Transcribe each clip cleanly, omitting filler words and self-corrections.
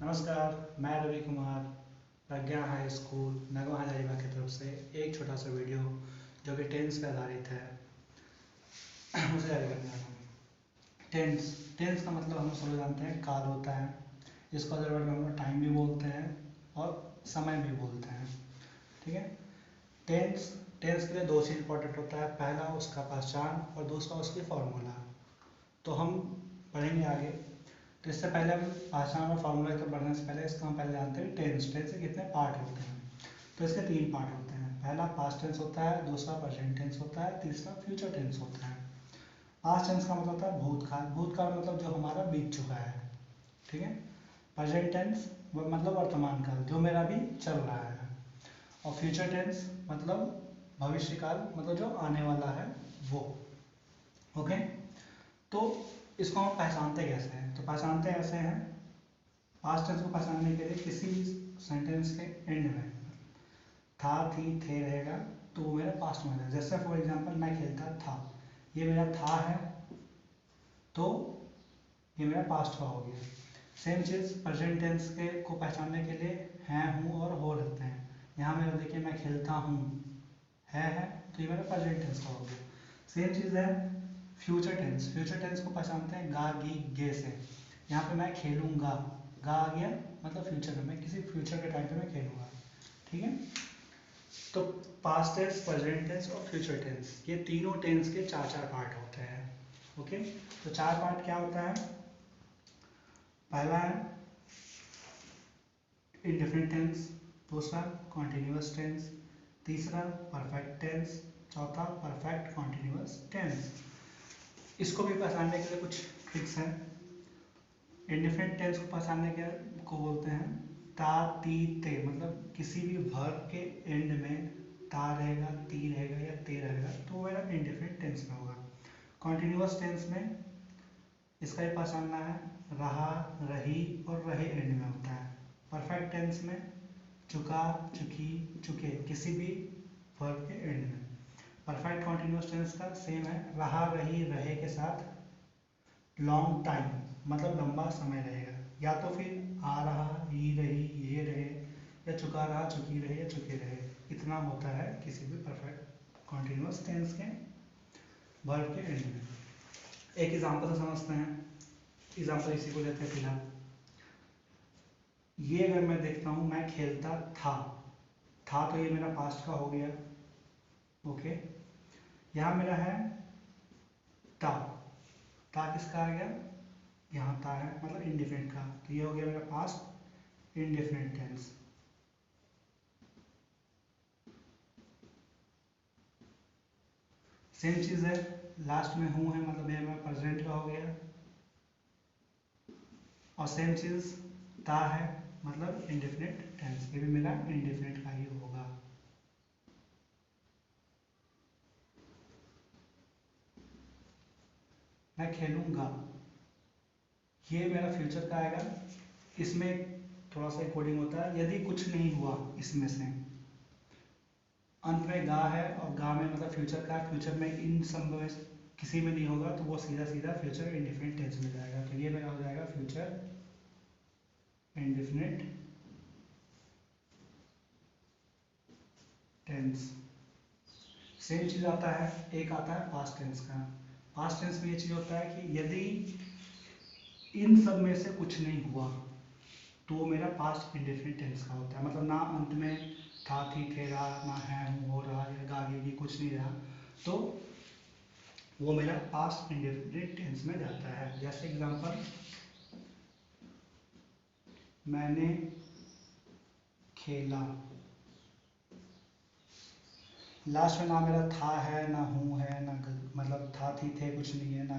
नमस्कार, मैं रवि कुमार प्रज्ञा high school Nagwa Hazaribagh की तरफ से एक छोटा सा वीडियो जो कि टेंस पे आधारित है उसे जारी करने वाला हूँ। टेंस टेंस का मतलब हम सब जानते हैं काल होता है। इसको अदर वर्ड में हम लोग टाइम भी बोलते हैं और समय भी बोलते हैं। ठीक है। टेंस टेंस के लिए दो चीज़ इंपॉर्टेंट होता है, पहला उसका पहचान और दूसरा उसकी फॉर्मूला। तो हम पढ़ेंगे आगे। तो इससे पहले हम पहचान और फार्मूला को पढ़ने से पहले इसका हम पहले जानते हैं टेंस टेंस के कितने पार्ट होते हैं। तो इसके तीन पार्ट होते हैं, पहला पास्ट टेंस होता है, दूसरा प्रेजेंट टेंस होता है, तीसरा फ्यूचर टेंस होता है। पास्ट टेंस का मतलब होता है भूतकाल, भूतकाल मतलब जो हमारा बीत चुका है। ठीक है। प्रेजेंट टेंस मतलब वर्तमान काल जो मेरा भी चल रहा है। और फ्यूचर टेंस मतलब भविष्य काल मतलब जो आने वाला है वो। ओके। तो इसको हम पहचानते कैसे हैं? तो पहचानते ऐसे हैं, पास्ट टेंस को पहचानने के लिए किसी सेंटेंस के एंड में था थी थे रहेगा तो वो मेरा पास्ट में है। जैसे फॉर एग्जांपल मैं खेलता था, ये मेरा था है तो ये मेरा पास्ट का हो गया। सेम चीज़ प्रेजेंट टेंस के को पहचानने के लिए हैं हूँ और हो रहते हैं। यहाँ मेरा देखिए मैं खेलता हूँ है तो ये मेरा प्रेजेंट टेंस का हो गया। सेम चीज़ है फ्यूचर टेंस। फ्यूचर टेंस को पहचानते हैं गा गी गे से। यहाँ पे मैं खेलूंगा, गा आ गया मतलब फ्यूचर में, मैं किसी फ्यूचर के टाइम पे मैं खेलूंगा। ठीक है। तो पास्ट टेंस, प्रेजेंट टेंस और फ्यूचर टेंस ये तीनों टेंस के चार चार पार्ट होते हैं। ओके। तो चार पार्ट क्या होता है? पहला है इंडेफिनिट टेंस, दूसरा कॉन्टिन्यूअस टेंस, तीसरा परफेक्ट टेंस, चौथा परफेक्ट कॉन्टिन्यूअस टेंस। इसको भी पहचानने के लिए कुछ ट्रिक्स हैं। इंडेफिनिट टेंस को पहचानने के को बोलते हैं ता ती ते, मतलब किसी भी वर्ब के एंड में ता रहेगा, ती रहेगा या ते रहेगा तो वो मेरा इंडेफिनिट टेंस में होगा। कॉन्टिन्यूअस टेंस में इसका भी पहचानना है, रहा, रही और रहे एंड में होता है। परफेक्ट टेंस में चुका, चुकी, चुके किसी भी वर्ब के एंड में। परफेक्ट कॉन्टिन्यूअस टेंस का सेम है, रहा, रही, रहे के साथ लॉन्ग टाइम मतलब लंबा समय रहेगा, या तो फिर आ रहा, ही रही, ये रहे, या चुका रहा, चुकी रहे या चुके रहे। इतना होता है किसी भी परफेक्ट कॉन्टिन्यूअस टेंस के वर्ब के एंड में। एक एग्जांपल से समझते हैं। एग्जांपल इसी को लेते हैं फिलहाल। ये अगर मैं देखता हूँ मैं खेलता था तो ये मेरा पास्ट का हो गया। ओके। यहाँ मेरा है ता, ता किसका आ गया? यहाँ ता है मतलब इंडेफिनिट का, तो ये हो गया मेरा पास्ट इंडेफिनिट टेंस। सेम चीज़ है, लास्ट में हूँ है मतलब ये मेरा प्रेजेंट का हो गया। और सेम चीज़ ता है मतलब इंडेफिनिट टेंस, ये भी मेरा इंडेफिनिट का ही होगा। मैं खेलूंगा, ये मेरा फ्यूचर का आएगा। इसमें थोड़ा सा कोडिंग होता है, यदि कुछ नहीं हुआ इसमें से, अंत में गा है और गा में मतलब फ्यूचर का, फ्यूचर में इन सब में किसी में नहीं होगा तो वो सीधा सीधा फ्यूचर इंडेफिनिट टेंस में जाएगा। तो ये मेरा हो जाएगा फ्यूचर इंडेफिनिट टेंस। सेम चीज़ आता है, एक आता है पास्ट टेंस का। पास्ट टेंस में ये चीज़ होता है कि यदि इन सब में से कुछ नहीं हुआ तो वो मेरा पास्ट इंडेफिनिट टेंस का होता है, मतलब ना अंत में था थी थे रहा, ना है हूँ हो रहा या गागेगी कुछ नहीं रहा, तो वो मेरा पास्ट इंडेफिनिट टेंस में जाता है। जैसे एग्जांपल, मैंने खेला, लास्ट में ना मेरा था है ना हूँ है ना मतलब था थी थे कुछ नहीं है, ना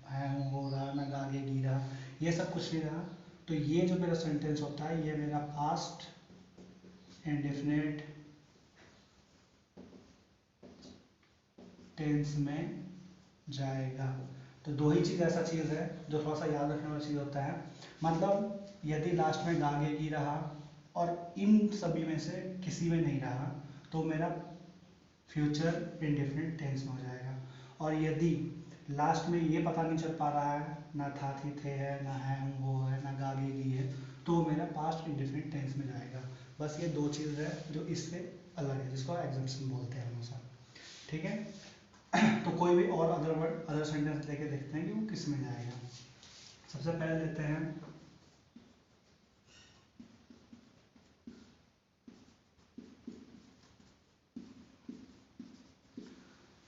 है हूँ हो रहा, ना गागे गी रहा, ये सब कुछ नहीं रहा। तो ये जो मेरा सेंटेंस होता है ये मेरा पास्ट इंडेफिनिट टेंस में जाएगा। तो दो ही चीज़ ऐसा चीज़ है जो थोड़ा सा याद रखने वाला चीज़ होता है, मतलब यदि लास्ट में गागे गी रहा और इन सभी में से किसी में नहीं रहा तो मेरा फ्यूचर इंडेफिनिट टेंस में हो जाएगा। और यदि लास्ट में ये पता नहीं चल पा रहा है, ना था थी थे है, ना है हूँ वो है, ना गागे गी है, तो मेरा पास्ट इंडेफिनिट टेंस में जाएगा। बस ये दो चीज़ है जो इससे अलग है, जिसको एग्जम्पशन बोलते हैं हमेशा। ठीक है। तो कोई भी और अदर वर्ड अदर सेंटेंस लेके देखते हैं कि वो किस में जाएगा। सबसे पहले लेते हैं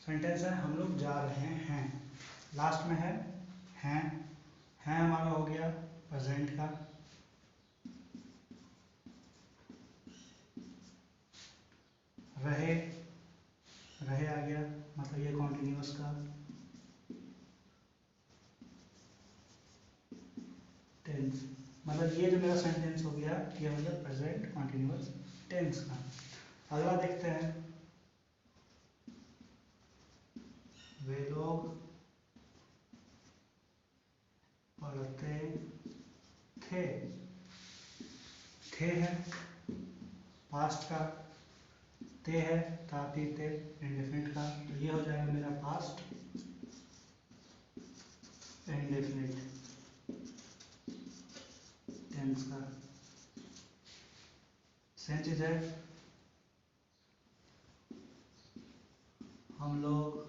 सेंटेंस है हम लोग जा रहे हैं, लास्ट में है हैं। हैं हमारा हो गया प्रेजेंट का, रहे रहे आ गया मतलब ये कॉन्टिन्यूअस का, टेंस मतलब ये जो मेरा सेंटेंस हो गया ये हो गया प्रेजेंट कॉन्टिन्यूअस टेंस का। अगला देखते हैं, वे लोग पढ़ते थे, थे है पास्ट का, ते है ताती ते इंडेफिनिट का, तो ये हो जाएगा मेरा पास्ट इंडेफिनिट टेंस का। सेम चीज है हम लोग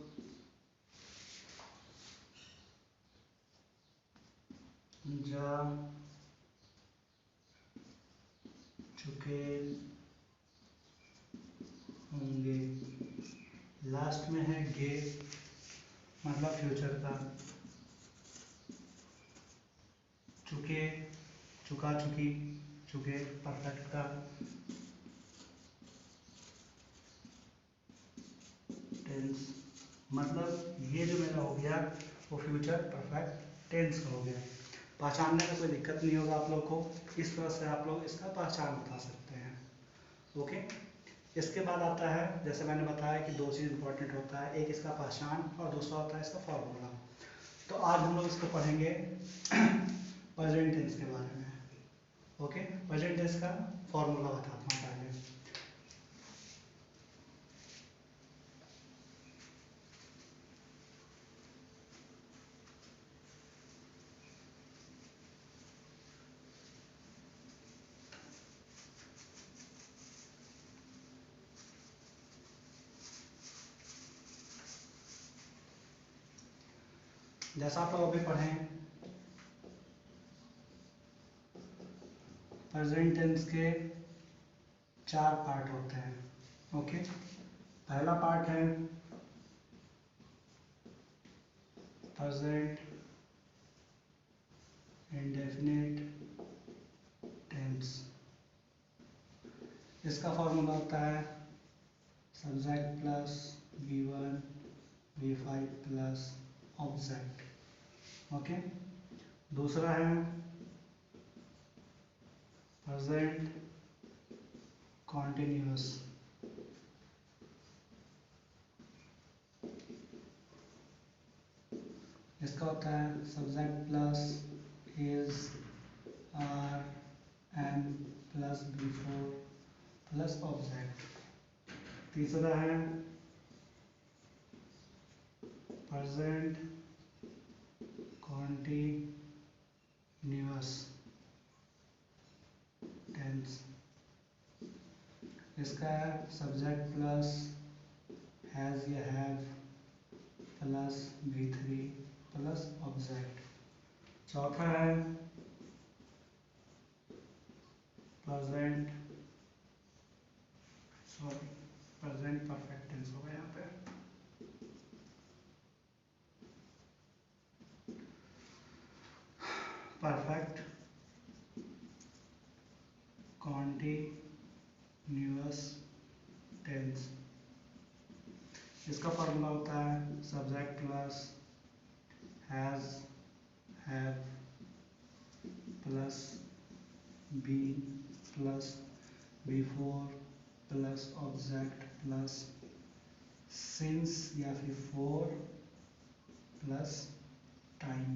जा चुके होंगे, लास्ट में है गे मतलब फ्यूचर का, चुके चुका चुकी चुके परफेक्ट का, टेंस मतलब ये जो मेरा हो गया वो फ्यूचर परफेक्ट टेंस का हो गया। पहचानने में कोई दिक्कत नहीं होगा आप लोग को, इस तरह से आप लोग इसका पहचान बता सकते हैं। ओके। इसके बाद आता है, जैसे मैंने बताया कि दो चीज़ इंपॉर्टेंट होता है, एक इसका पहचान और दूसरा होता है इसका फॉर्मूला। तो आज हम लोग इसको पढ़ेंगे प्रेजेंट टेंस के बारे में। ओके, प्रेजेंट टेंस का फॉर्मूला बताता हूँ पहले। जैसा आप लोग अभी पढ़ें, प्रेजेंट टेंस के चार पार्ट होते हैं। ओके, पहला पार्ट है प्रेजेंट इंडेफिनिट टेंस। इसका फॉर्मूला होता है subject plus V1 V5 plus object. Okay, दूसरा है प्रेजेंट कॉन्टिन्यूअस। इसका होता है subject plus is are am plus B4 plus object. तीसरा है प्रेजेंट कॉन्टिन्यूअस टेंस। इसका है सब्जेक्ट प्लस हैज या have plus V3 plus object. चौथा है प्रेजेंट प्रेजेंट परफेक्ट टेंस होगा यहाँ पे। Perfect continuous tense. इसका फॉर्मूला होता है subject plus has have plus b plus B4 plus object plus since या फिर फॉर प्लस टाइम।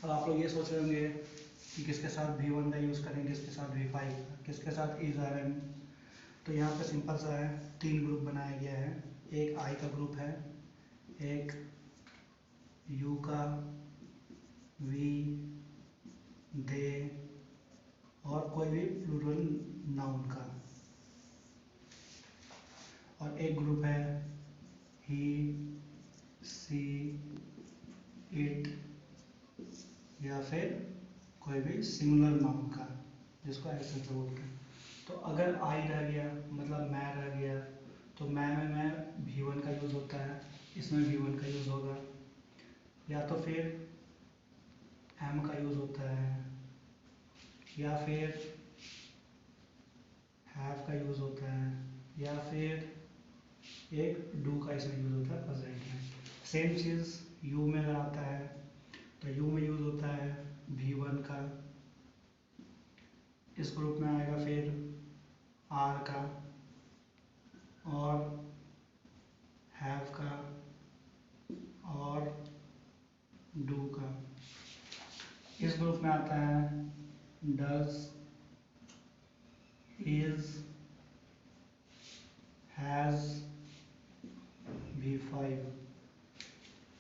अब आप लोग ये सोच रहे होंगे कि किसके साथ V1 का यूज़ करेंगे, किसके साथ V5 का, किसके साथ इज आर एन। तो यहाँ पे सिंपल सा है, तीन ग्रुप बनाया गया है। एक आई का ग्रुप है, एक यू का, वी दे और एक ग्रुप है ही, सी, इट या फिर कोई भी सिंगुलर नाउन का जिसको एडजेक्टिव बोलते हैं। तो अगर आई रह गया मतलब मैं रह गया, तो मैं V1 का यूज़ होता है, इसमें V1 का यूज़ होगा, या तो फिर एम का यूज़ होता है, या फिर हैव का यूज़ होता है, या फिर एक डू का इसमें यूज़ होता है प्रेजेंट में। सेम चीज़ यू में आता है, तो यू में यूज़ होता है V1 का, इस ग्रुप में आएगा फिर आर का और हैव का और डू का। इस ग्रुप में आता है डज, इज, हैज, V5।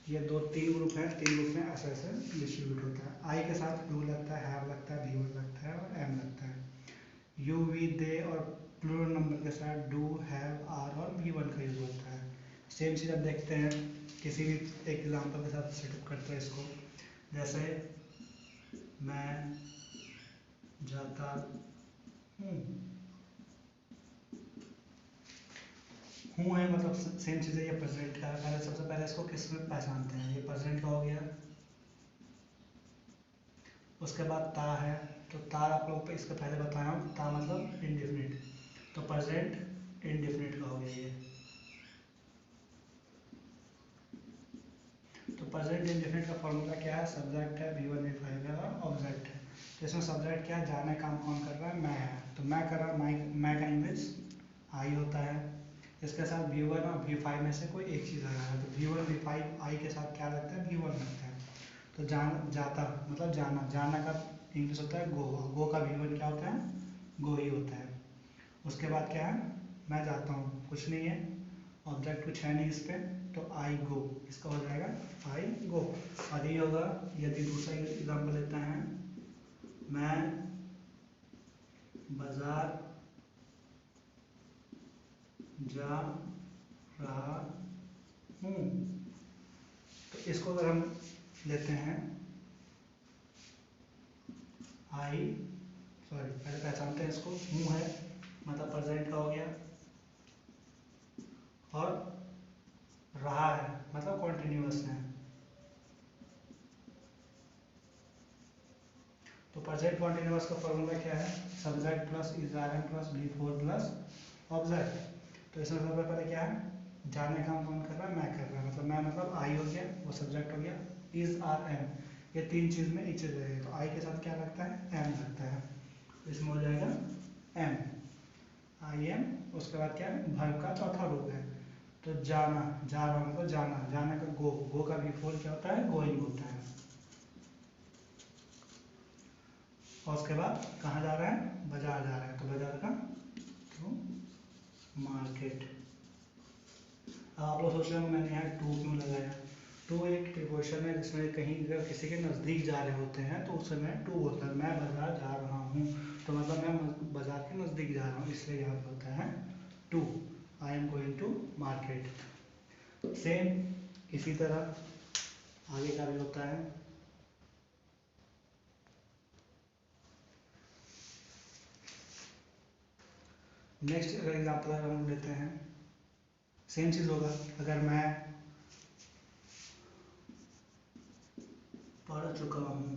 ये तीन ग्रुप है, तीन ग्रुप में ऐसे ऐसे डिस्ट्रीब्यूट होता है। आई के साथ डू लगता है, हैव लगता है, V1 लगता है और एम लगता है। यू, वी, दे और प्लूरल नंबर के साथ डू, हैव, आर और V1 का यूज होता है। सेम चीज़ अब देखते हैं, किसी भी एक एग्जाम्पल के साथ सेटअप करते हैं इसको। जैसे मैं जाता हूँ है मतलब सेम चीज़ है, ये प्रेजेंट का है। पहले सबसे पहले इसको किस में पहचानते हैं, ये प्रेजेंट का हो गया। उसके बाद ता है, तो ता आप लोग इसके पहले बताया हूँ, ता मतलब इंडेफिनिट, तो प्रेजेंट इंडेफिनिट का हो गया ये। तो प्रेजेंट इंडेफिनिट का फॉर्मूला क्या है, सब्जेक्ट है, V1 V5 है और ऑब्जेक्ट है। तो इसमें सब्जेक्ट क्या है, जाने काम कौन कर रहा है, मैं है, तो मैं कर रहा हूँ, मैं का इंग्लिश आई होता है। इसके साथ V1 और V5 में से कोई एक चीज़ आ रहा है, तो V1 V5 आई के साथ क्या लगता है, V1 लगता है। तो जाता मतलब जाना का इंग्लिश होता है गो का V1 क्या होता है, गो ही होता है। उसके बाद क्या है, मैं जाता हूँ, कुछ नहीं है, ऑब्जेक्ट कुछ है नहीं इस पर, तो आई गो, इसका हो जाएगा आई गो। और ये होगा, यदि दूसरा एग्जाम्पल लेते हैं, मैं बाजार जा रहा हूँ, तो इसको अगर हम लेते हैं आई, सॉरी पहले पहचानते हैं इसको, हूँ है मतलब प्रेजेंट का हो गया, और रहा है मतलब कॉन्टिन्यूअस है। तो प्रेजेंट कॉन्टिन्यूअस का फॉर्मूला क्या है, subject plus is are am plus V4 plus object. तो इसमें सबसे पहले क्या है, जाने काम कौन कर रहा है, मैं कर रहा है, मतलब मैं मतलब आई हो गया, वो सब्जेक्ट हो गया, इज आर एम, ये तीन चीज में एक चीज रहेगी, तो आई के साथ क्या लगता है, एम लगता है, तो इसमें हो जाएगा एम, आई एम। उसके बाद क्या है, वर्ब का चौथा रूप है, तो जाना, जा रहा हूँ मतलब जाना, जाने का गो का V4 क्या होता है, गोइंग होता है। और उसके बाद कहाँ जा रहा है, बाजार जा रहा है, तो बाजार का तो मार्केट। अब आप लोग सोच रहे हो मैंने यहाँ टू क्यों लगाया, टू एक प्रिपोजिशन है जिसमें कहीं अगर किसी के नज़दीक जा रहे होते हैं तो उस समय टू होता है। मैं बाजार जा रहा हूँ, तो मतलब मैं बाजार के नज़दीक जा रहा हूँ, इसलिए यहाँ पे होता है to, I am going to market. Same इसी तरह आगे का भी होता है। नेक्स्ट एग्जाम्पल अगर हम लेते हैं, सेम चीज़ होगा, अगर मैं पढ़ चुका हूँ,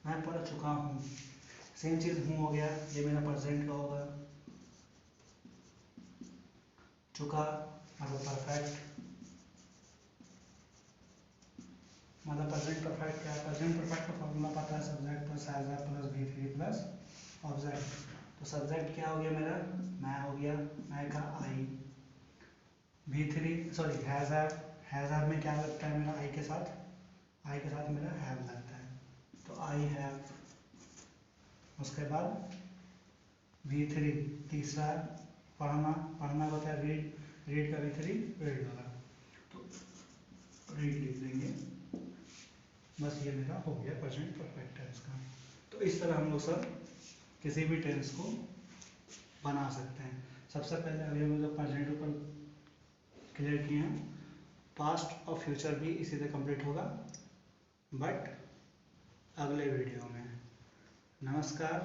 मैं पढ़ चुका हूँ, सेम चीज़ हूँ हो गया, ये मेरा प्रेजेंट का होगा, चुका मतलब परफेक्ट, मतलब प्रेजेंट परफेक्ट क्या है, प्रेजेंट परफेक्ट का फॉर्मूला पता है, subject plus has have plus V3 plus object. तो सब्जेक्ट क्या हो गया मेरा, मैं हो गया, मैं का आई, V3 सॉरी हैज हैव में क्या लगता है मेरा, आई के साथ मेरा हैव लगता है, तो आई हैव। उसके बाद V3 तीसरा पढ़ना होता है, रीड का V3 रीड होगा, तो रीड लिख देंगे, बस ये मेरा हो गया प्रेजेंट परफेक्ट है इसका। इस तरह हम लोग सब किसी भी टेंस को बना सकते हैं। सबसे पहले अभी हम लोग प्रेजेंट ऊपर क्लियर किए हैं, पास्ट और फ्यूचर भी इसी से कंप्लीट होगा बट अगले वीडियो में। नमस्कार।